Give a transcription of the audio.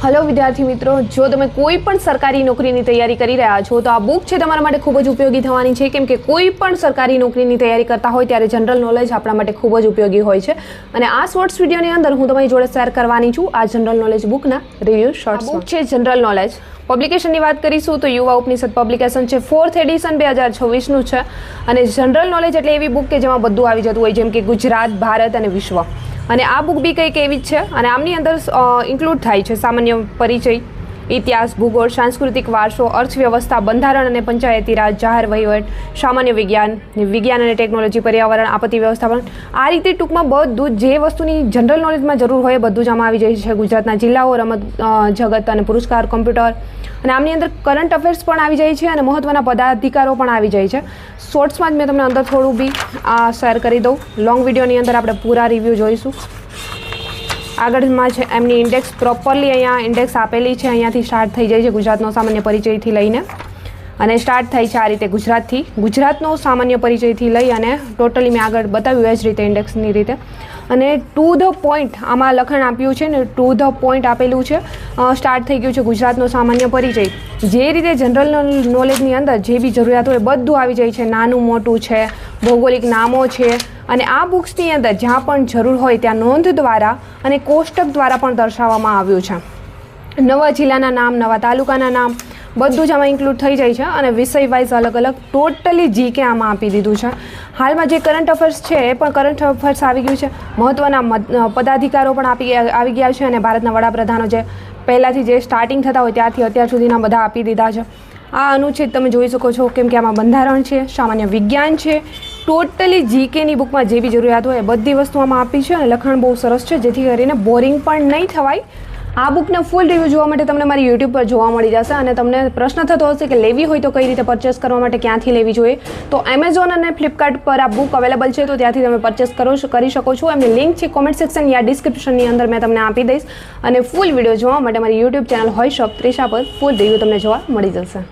Hello विद्यार्थी मित्रों, जो તમે કોઈ પણ સરકારી નોકરીની તૈયારી કરી રહ્યા છો તો આ બુક છે તમારા માટે ખૂબ જ ઉપયોગી થવાની છે, કેમ કે કોઈ પણ સરકારી નોકરીની તૈયારી કરતા હોય ત્યારે જનરલ નોલેજ આપણા માટે ખૂબ જ ઉપયોગી હોય છે. અને આ શોર્ટ્સ વિડીયોની અંદર હું તમારી જોડે શેર કરવાની છું આ જનરલ નોલેજ બુકના રિવ્યુ શોર્ટ્સ. બુક છે જનરલ નોલેજ. પબ્લિકેશનની વાત કરીશું તો યુવા ઉપનિષદ પબ્લિકેશન છે, 4th એડિશન 2026નું છે. અને જનરલ નોલેજ એટલે એવી બુક કે જેમાં બધું આવી જતું હોય, જેમ કે ગુજરાત, ભારત અને વિશ્વ. અને આ બુક બી કંઈક એવી જ છે. અને આમની અંદર ઇન્ક્લુડ થાય છે સામાન્ય પરિચય, ઇતિહાસ, ભૂગોળ, સાંસ્કૃતિક વારસો, અર્થવ્યવસ્થા, બંધારણ અને પંચાયતી રાજ, જાહેર વહીવટ, સામાન્ય વિજ્ઞાન, વિજ્ઞાન અને ટેકનોલોજી, પર્યાવરણ, આપત્તિ વ્યવસ્થાપન. આ રીતે ટૂંકમાં બધું જે વસ્તુની જનરલ નોલેજમાં જરૂર હોય બધું જ આમાં આવી જાય છે. ગુજરાતના જિલ્લાઓ, રમત જગત અને પુરસ્કાર, કોમ્પ્યુટર. અને આમની અંદર કરંટ અફેર્સ પણ આવી જાય છે અને મહત્ત્વના પદાધિકારો પણ આવી જાય છે. શોર્ટ્સમાં જ મેં તમને અંદર થોડું બી શેર કરી દઉં. લોંગ વિડીયોની અંદર આપણે પૂરા રિવ્યૂ જોઈશું. આગળમાં છે એમની ઇન્ડેક્સ, પ્રોપરલી અહીંયા ઇન્ડેક્સ આપેલી છે. અહીંયાથી સ્ટાર્ટ થઈ જાય છે ગુજરાતનો સામાન્ય પરિચયથી લઈને, અને સ્ટાર્ટ થાય છે આ રીતે ગુજરાતથી. ગુજરાતનો સામાન્ય પરિચયથી લઈ અને ટોટલી મેં આગળ બતાવ્યું એ જ રીતે ઇન્ડેક્સની રીતે. અને ટુ ધ પોઈન્ટ આમાં લખાણ આપ્યું છે ને, ટુ ધ પોઈન્ટ આપેલું છે. સ્ટાર્ટ થઈ ગયું છે ગુજરાતનો સામાન્ય પરિચય. જે રીતે જનરલ નોલેજની અંદર જે બી જરૂરિયાત હોય બધું આવી જાય છે. નાનું મોટું છે, ભૌગોલિક નામો છે. અને આ બુક્સની અંદર જ્યાં પણ જરૂર હોય ત્યાં નોંધ દ્વારા અને કોષ્ટક દ્વારા પણ દર્શાવવામાં આવ્યું છે. નવા જિલ્લાના નામ, નવા તાલુકાના નામ બધું જ આમાં ઇન્ક્લુડ થઈ જાય છે. અને વિષય વાઇઝ અલગ અલગ ટોટલી જીકે આમાં આપી દીધું છે. હાલમાં જે કરંટ અફેર્સ છે એ પણ કરંટ અફેર્સ આવી ગયું છે. મહત્ત્વના પદાધિકારો પણ આવી ગયા છે. અને ભારતના વડાપ્રધાનો જે પહેલાંથી જે સ્ટાર્ટિંગ થતા હોય ત્યારથી અત્યાર સુધીના બધા આપી દીધા છે. આ અનુચ્છેદ તમે જોઈ શકો છો, કેમ કે આમાં બંધારણ છે, સામાન્ય વિજ્ઞાન છે. ટોટલી જીકેની બુકમાં જે બી જરૂરિયાત હોય બધી વસ્તુ આમાં આપી છે. અને લખાણ બહુ સરસ છે, જેથી કરીને બોરિંગ પણ નહીં થવાય. આ બુકના ફૂલ રિવ્યૂ જોવા માટે તમને મારી યુટ્યુબ પર જોવા મળી જશે. અને તમને પ્રશ્ન થતો હશે કે લેવી હોય તો કઈ રીતે પરચેસ કરવા માટે ક્યાંથી લેવી જોઈએ, તો એમેઝોન અને ફ્લિપકાર્ટ પર આ બુક અવેલેબલ છે, તો ત્યાંથી તમે પરચેસ કરી શકો છો. એમની લિંક છે કોમેન્ટ સેક્શન યા ડિસ્ક્રિપ્શનની અંદર મેં તમને આપી દઈશ. અને ફૂલ વિડીયો જોવા માટે મારી યુટ્યુબ ચેનલ હોય શોપ ત્રિષા પર ફૂલ રિવ્યૂ તમને જોવા મળી જશે.